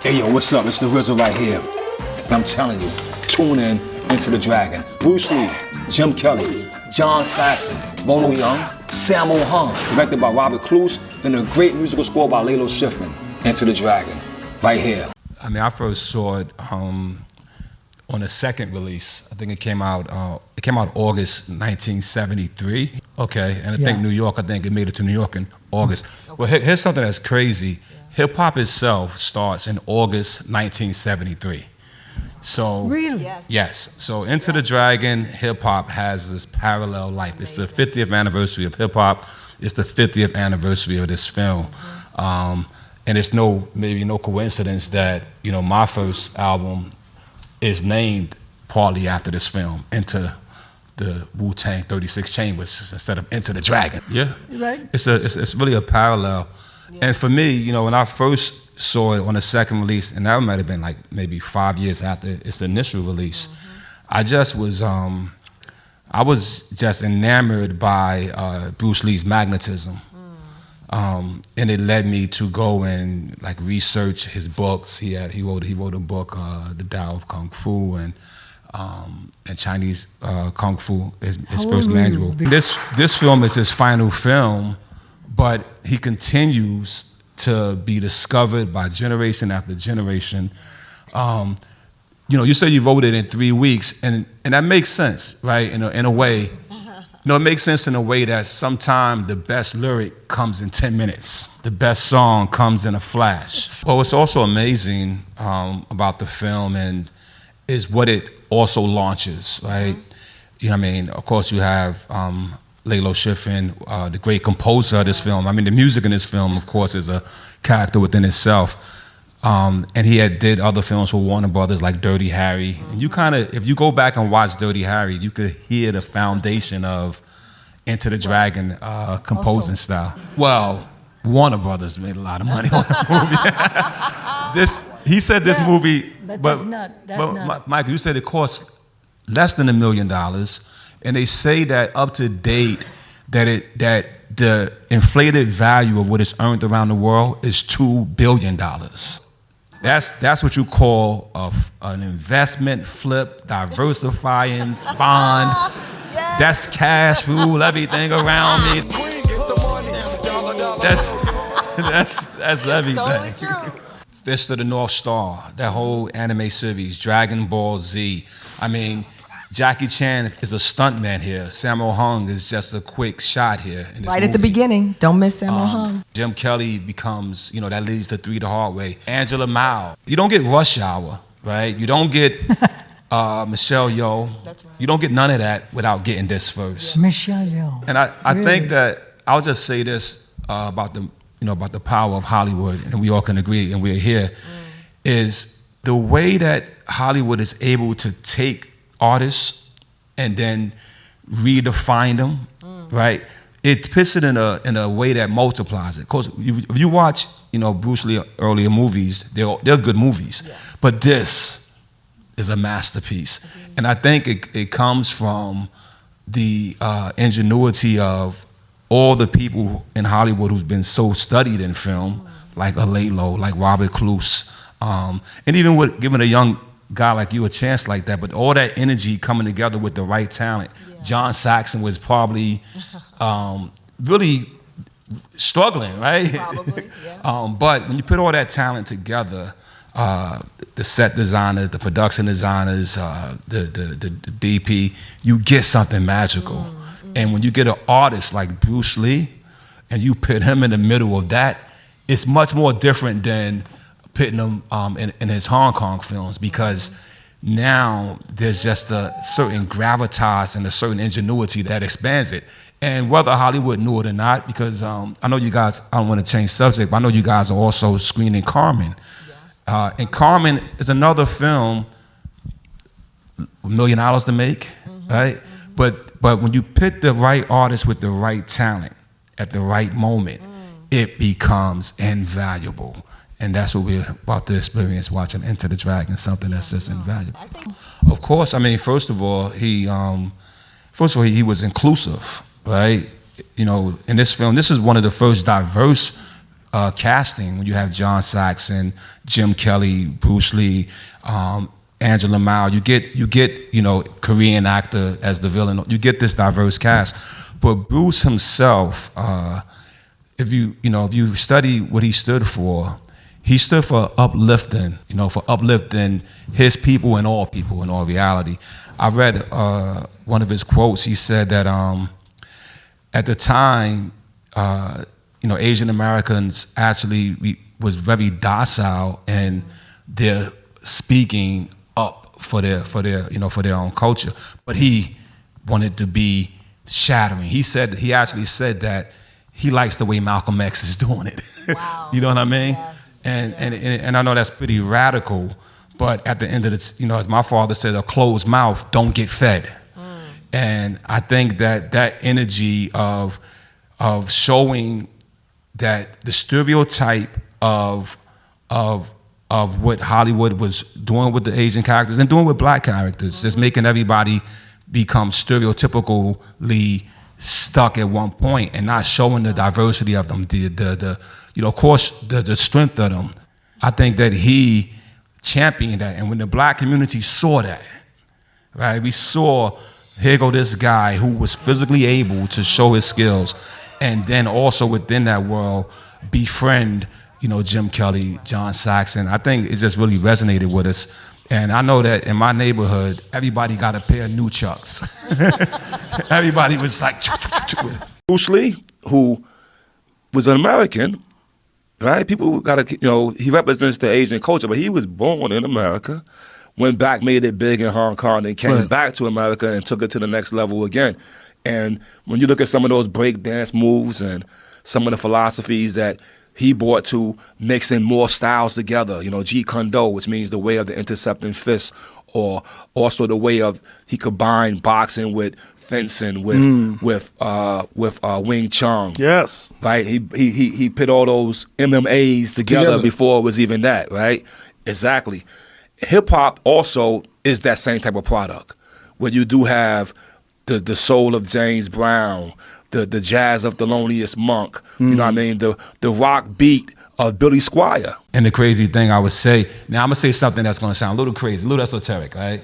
Hey yo, what's up? It's the RZA right here. And I'm telling you, tune in Into the Dragon. Bruce Lee, Jim Kelly, John Saxon, Bono Young, Sammo Hung, directed by Robert Clouse, and a great musical score by Lalo Schifrin. Into the Dragon, right here. I mean, I first saw it on the second release. I think it came out August 1973. Okay, and I think New York, it made it to New York in August. Well, here's something that's crazy. Hip hop itself starts in August 1973. So really? Yes. So Into the Dragon, hip hop has this parallel life. It's the 50th anniversary of hip hop. It's the 50th anniversary of this film. And it's maybe no coincidence that, you know, my first album is named partly after this film, Into the Wu-Tang 36 Chambers instead of Into the Dragon. Yeah, right. It's really a parallel. Yeah. And for me, you know, when I first saw it on the second release, and that might have been like maybe 5 years after its initial release, I was just enamored by Bruce Lee's magnetism. And it led me to go and like research his books. He wrote a book, The Tao of Kung Fu, and Chinese Kung Fu, his first manual. This film is his final film, but he continues to be discovered by generation after generation. You know, you say you wrote it in 3 weeks, and that makes sense, right? In a way. You know, it makes sense in a way that sometimes the best lyric comes in 10 minutes. The best song comes in a flash. Well, what's also amazing about the film is what it also launches, right? You know what I mean? Of course, you have Lalo Schifrin, the great composer of this film. I mean, the music in this film, of course, is a character within itself. And he did other films for Warner Brothers like Dirty Harry. And you if you go back and watch Dirty Harry, you could hear the foundation of Into the Dragon composing style. Well, Warner Brothers made a lot of money on the movie. He said this movie, but Mike, you said it cost less than $1 million, and they say that up to date, that the inflated value of what it's earned around the world is $2 billion. That's what you call an investment flip, diversifying bond. Yes. That's cash, fool, everything around me. That's everything. Totally true. Fist of the North Star, that whole anime series, Dragon Ball Z. I mean, Jackie Chan is a stuntman here. Sammo Hung is just a quick shot here. In this Right movie. at the beginning. Don't miss Sammo Hung. Jim Kelly becomes, you know, that leads to Three the Hard Way. Angela Mao. You don't get Rush Hour, right? You don't get Michelle Yeoh. That's right. You don't get none of that without getting this first. Yeah. Michelle Yeoh. And I think that I'll just say this about the power of Hollywood, and we all can agree, and we're here, is the way that Hollywood is able to take artists and then redefine them, right? It puts it in a way that multiplies it. Of course, if you watch, you know, Bruce Lee earlier movies, they're good movies, but this is a masterpiece. And I think it comes from the ingenuity of all the people in Hollywood who's been so studied in film, like Lalo, like Robert Clouse, and even with giving a young guy like you a chance like that, but all that energy coming together with the right talent. Yeah. John Saxon was probably really struggling, right? Probably, yeah. But when you put all that talent together, the set designers, the production designers, the DP, you get something magical. And when you get an artist like Bruce Lee, and you put him in the middle of that, it's much more different than putting him in his Hong Kong films, because now there's just a certain gravitas and a certain ingenuity that expands it. And whether Hollywood knew it or not, because I know you guys, I don't want to change subject, but I know you guys are also screening Carmen. And Carmen is another film, $1 million to make, right? But when you put the right artist with the right talent at the right moment, it becomes invaluable. And that's what we're about to experience watching Into the Dragon, something that's just invaluable. Of course, I mean, first of all, he was inclusive, right? You know, in this film, this is one of the first diverse casting when you have John Saxon, Jim Kelly, Bruce Lee, Angela Mao. You get Korean actor as the villain. You get this diverse cast, but Bruce himself, if you study what he stood for. He stood for uplifting, for uplifting his people and all reality. I read one of his quotes. He said that at the time, Asian Americans actually was very docile in their speaking up for their own culture, but he wanted to be shattering. He actually said that he likes the way Malcolm X is doing it. Wow. You know what I mean? Yes. And I know that's pretty radical, but at the end of it, as my father said, a closed mouth don't get fed. And I think that energy of showing that the stereotype of what Hollywood was doing with the Asian characters and doing with black characters, just making everybody become stereotypically stuck at one point and not showing the diversity of them, of course, the strength of them. I think that he championed that, and when the black community saw that, right, we saw, here go this guy who was physically able to show his skills, and then also within that world befriend, Jim Kelly, John Saxon. I think it just really resonated with us. And I know that in my neighborhood, everybody got a pair of new Chucks. Everybody was like, Bruce Lee, who was an American, right? People got to, he represents the Asian culture, but he was born in America, went back, made it big in Hong Kong, and came back to America and took it to the next level again. And when you look at some of those break dance moves and some of the philosophies that he brought to mixing more styles together, Jeet Kune Do, which means the way of the intercepting fist, or also the way of, he combined boxing with fencing, with Wing Chun. Yes. Right? He put all those MMAs together before it was even that, right? Exactly. Hip hop also is that same type of product, where you do have the soul of James Brown, the jazz of Thelonious Monk, you know what I mean? The rock beat of Billy Squier. And the crazy thing I would say, now I'm gonna say something that's gonna sound a little crazy, a little esoteric, right?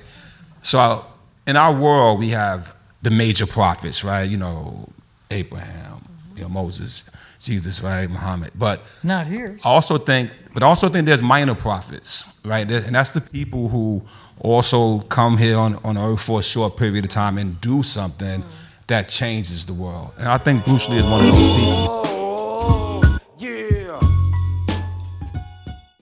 So in our world, we have the major prophets, right? Abraham, Moses, Jesus, right? Muhammad. But Not here. I also think there's minor prophets, right? And that's the people who also come here on earth for a short period of time and do something that changes the world. And I think Bruce Lee is one of those people.